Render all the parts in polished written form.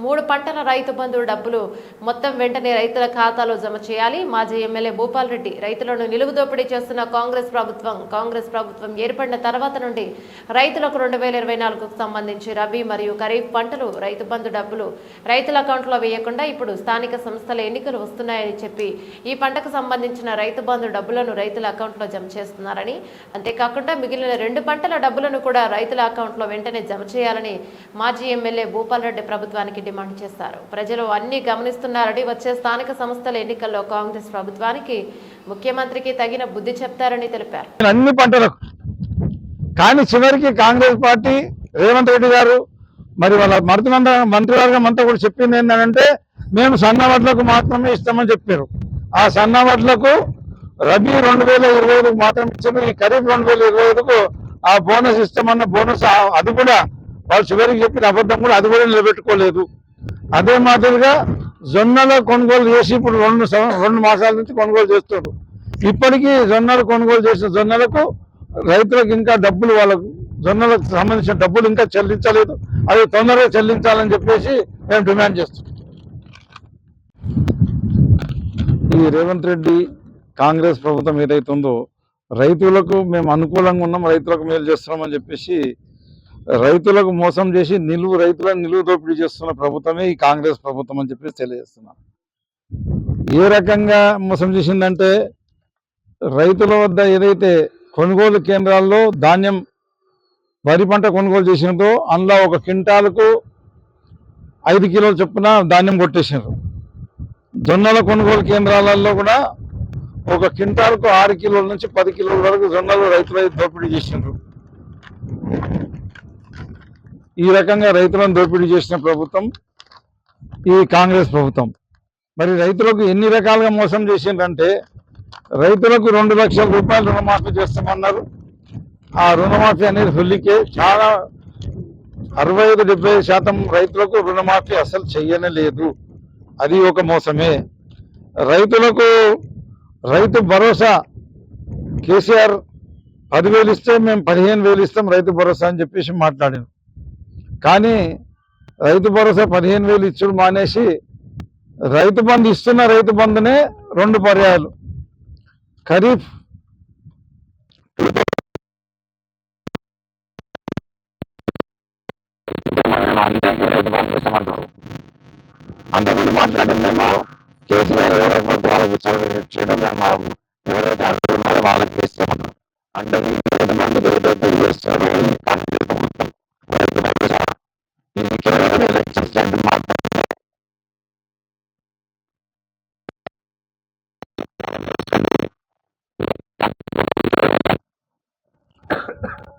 3 పంటల రైతు బంధు డబ్బులు మొత్తం వెంటనే రైతుల ఖాతాలో జమ చేయాలి. మాజీ ఎమ్మెల్యే భూపాల్ రెడ్డి రైతులను నిలువుదోపిడీ చేస్తున్న కాంగ్రెస్ ప్రభుత్వం ఏర్పడిన తర్వాత నుండి రైతులకు 2024కు సంబంధించి రబీ మరియు ఖరీఫ్ పంటలు రైతు బంధు డబ్బులు రైతుల అకౌంట్లో వేయకుండా ఇప్పుడు స్థానిక సంస్థల ఎన్నికలు వస్తున్నాయని చెప్పి ఈ పంటకు సంబంధించిన రైతు బంధు డబ్బులను రైతుల అకౌంట్లో జమ చేస్తున్నారని, అంతేకాకుండా మిగిలిన 2 పంటల డబ్బులను కూడా రైతుల అకౌంట్లో వెంటనే జమ చేయాలని మాజీ ఎమ్మెల్యే భూపాల్ రెడ్డి ప్రభుత్వానికి డిమాండ్ చేశారు. ప్రజలు అన్ని గమనిస్తున్నారని వచ్చే స్థానిక సంస్థల ఎన్నికల్లో కాంగ్రెస్ ప్రభుత్వానికి ముఖ్యమంత్రికి తగిన బుద్ధి చెప్తారని తెలిపారు. అన్ని పంటలకు కానీ చివరికి కాంగ్రెస్ పార్టీ రేవంత్ రెడ్డి గారు మరి వాళ్ళ మంత్రివర్గం అంతా కూడా చెప్పింది ఏంటంటే మేము సన్న వడ్లకు మాత్రమే ఇస్తామని చెప్పారు. ఆ సన్న వడ్లకు రబీ 2025కు మాత్రం ఇచ్చారు. ఈ ఖరీఫ్ 2025కు ఆ బోనస్ ఇస్తామన్న బోనస్ అది కూడా వాళ్ళు చివరికి చెప్పిన అబద్ధం కూడా అది కూడా నిలబెట్టుకోలేదు. అదే మాదిరిగా జొన్నల కొనుగోలు చేసి ఇప్పుడు 2 మాసాల నుంచి కొనుగోలు చేస్తున్నారు. ఇప్పటికీ జొన్నలు కొనుగోలు చేసిన జొన్నలకు రైతులకు ఇంకా డబ్బులు వాళ్ళకు జొన్నలకు సంబంధించిన డబ్బులు ఇంకా చెల్లించలేదు. అది తొందరగా చెల్లించాలని చెప్పేసి మేము డిమాండ్ చేస్తున్నాం. ఈ రేవంత్ రెడ్డి కాంగ్రెస్ ప్రభుత్వం ఏదైతుందో రైతులకు మేము అనుకూలంగా ఉన్నాం, రైతులకు మేలు చేస్తున్నామని చెప్పేసి రైతులకు మోసం చేసి రైతులను నిలువు దోపిడీ చేస్తున్న ప్రభుత్వమే ఈ కాంగ్రెస్ ప్రభుత్వం అని చెప్పేసి తెలియజేస్తున్నాం. ఏ రకంగా మోసం చేసిందంటే రైతుల వద్ద ఏదైతే కొనుగోలు కేంద్రాల్లో ధాన్యం వరి పంట కొనుగోలు చేసినదో అందులో 1 క్వింటాలకు 5 కిలోల చొప్పున ధాన్యం కొట్టేసినారు. జొన్నల కొనుగోలు కేంద్రాలలో కూడా 1 క్వింటాలకు 6 కిలోల నుంచి 10 కిలోల వరకు జొన్నలు రైతులు దోపిడీ చేసినారు. ఈ రకంగా రైతులను దోపిడీ చేసిన ప్రభుత్వం ఈ కాంగ్రెస్ ప్రభుత్వం. మరి రైతులకు ఎన్ని రకాలుగా మోసం చేసిందంటే రైతులకు 2 లక్షల రూపాయలు రుణమాఫీ చేస్తామన్నారు. ఆ రుణమాఫీ అనేది ఫుల్లికే చాలా 65-70% రైతులకు రుణమాఫీ అసలు చెయ్యనే లేదు. అది ఒక మోసమే. రైతులకు రైతు భరోసా కేసీఆర్ 10,000 ఇస్తే మేము 15,000 ఇస్తాం రైతు భరోసా అని చెప్పేసి మాట్లాడాను. కానీ రైతు భరోసా 15,000 ఇచ్చుడు మానేసి రైతు బంధు ఇస్తున్న రైతు బంధునే 2 పర్యాయాలు ఖరీఫ్ అంతకుముందు మాట్లాడిందేమో కేసీఆర్ వాళ్ళకి చేయడం ఎవరైతే అంటున్నారో వాళ్ళకి ఇస్తామన్నారు. అంటే చేస్తారు కాంగ్రెస్ ప్రభుత్వం ఇది కేవలం ఎలక్షన్స్ టైం మాత్రమే.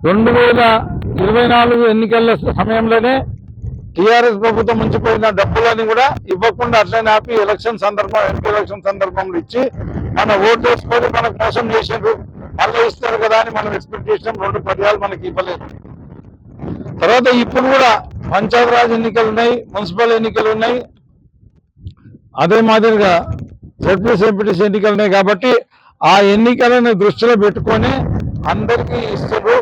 2024 ఎన్నికల సమయంలోనే టీఆర్ఎస్ ప్రభుత్వం ఉంచిపోయిన డబ్బులని కూడా ఇవ్వకుండా అట్లనే ఆపి ఎంపీ ఎలక్షన్ సందర్భంలో ఇచ్చి మన ఓటు వేసుకొని మనకు మోసం చేసిండ్రు. మళ్ళీ ఇస్తారు కదా అని మనం ఎక్స్పెక్ట్ చేసినాం. 2 పర్యాలు మనకి ఇవ్వలేదు. తర్వాత ఇప్పుడు కూడా పంచాయతీరాజ్ ఎన్నికలు ఉన్నాయి, మున్సిపల్ ఎన్నికలు ఉన్నాయి, అదే మాదిరిగా ఎంపీటీసీ ఎన్నికలు ఉన్నాయి. కాబట్టి ఆ ఎన్నికలను దృష్టిలో పెట్టుకొని అందరికీ ఇస్తారు.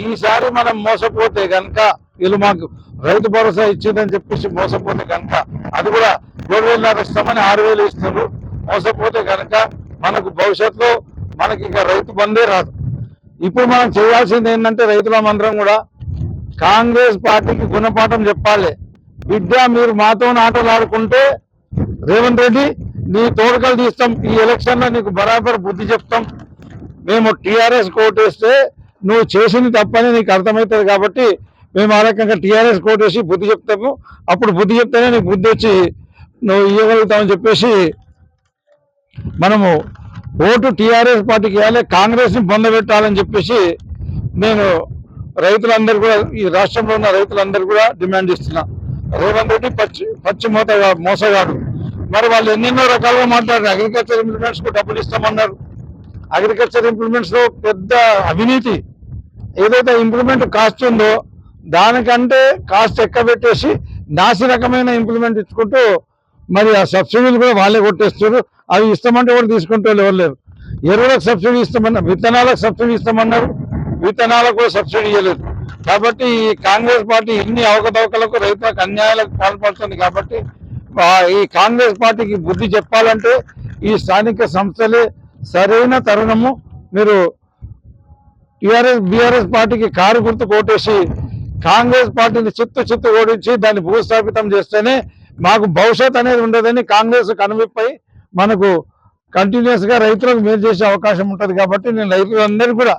ఈసారి మనం మోసపోతే కనుక వీళ్ళు మాకు రైతు భరోసా ఇచ్చిందని చెప్పేసి మోసపోతే కనుక అది కూడా 7,500 ఇస్తామని 6,000 ఇస్తారు. మోసపోతే కనుక మనకు భవిష్యత్తులో మనకి ఇంకా రైతు బందే రాదు. ఇప్పుడు మనం చేయాల్సింది ఏంటంటే రైతులందరం కూడా కాంగ్రెస్ పార్టీకి గుణపాఠం చెప్పాలి. బిడ్డ మీరు మాతో ఆటలు ఆడుకుంటే రేవంత్ రెడ్డి నీ తోడుకలు తీస్తాం, ఈ ఎలక్షన్లో నీకు బరాబర్ బుద్ధి చెప్తాం. మేము టీఆర్ఎస్ కోటేస్తే నువ్వు చేసింది తప్పని నీకు అర్థమవుతుంది. కాబట్టి మేము ఆ రకంగా టీఆర్ఎస్ కోటేసి బుద్ధి చెప్తాము. అప్పుడు బుద్ధి చెప్తేనే నీకు బుద్ధి వచ్చి నువ్వు ఇవ్వగలుగుతామని చెప్పేసి మనము ఓటు టీఆర్ఎస్ పార్టీకి వేయాలి, కాంగ్రెస్ని పొందబెట్టాలని చెప్పేసి నేను రైతులందరూ కూడా ఈ రాష్ట్రంలో ఉన్న రైతులందరూ కూడా డిమాండ్ ఇస్తున్నా. రేవంత్ రెడ్డి పచ్చి మోసగాడు. మరి వాళ్ళు ఎన్నెన్నో రకాలుగా మాట్లాడారు. అగ్రికల్చర్ ఇంప్లిమెంట్స్ కు డబ్బులు ఇస్తామన్నారు. అగ్రికల్చర్ ఇంప్లిమెంట్స్ లో పెద్ద అవినీతి. ఏదైతే ఇంప్లిమెంట్ కాస్ట్ ఉందో దానికంటే కాస్ట్ ఎక్కువ పెట్టేసి నాసి రకమైన ఇంప్లిమెంట్ ఇచ్చుకుంటూ మరి ఆ సబ్సిడీలు కూడా వాళ్ళే కొట్టేస్తారు. అవి ఇస్తామంటే కూడా తీసుకుంటూ ఎవరు లేరు. ఎరువులకు సబ్సిడీ ఇస్తామన్నారు, విత్తనాలకు సబ్సిడీ ఇస్తామన్నారు, విత్తనాలకు కూడా సబ్సిడీ ఇవ్వలేదు. కాబట్టి ఈ కాంగ్రెస్ పార్టీ ఇన్ని అవకతవకలకు రైతులకు అన్యాయాలకు పాల్పడుతుంది. కాబట్టి ఈ కాంగ్రెస్ పార్టీకి బుద్ధి చెప్పాలంటే ఈ స్థానిక సంస్థలే సరైన తరుణము. మీరు బీఆర్ఎస్ పార్టీకి కారు గుర్తు కోటేసి కాంగ్రెస్ పార్టీని చిత్తు ఓడించి దాన్ని భూస్థాపితం చేస్తేనే మాకు భవిష్యత్ అనేది ఉండదని కాంగ్రెస్ కనువిప్పై మనకు కంటిన్యూస్ గా రైతులకు మేలు చేసే అవకాశం ఉంటది. కాబట్టి నేను రైతులందరూ కూడా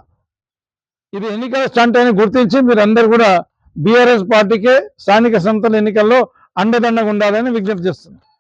ఇది ఎన్నికల స్టంట్ అని గుర్తించి మీరందరూ కూడా బీఆర్ఎస్ పార్టీకే స్థానిక సంస్థల ఎన్నికల్లో అండదండగా ఉండాలని విజ్ఞప్తి చేస్తున్నాను.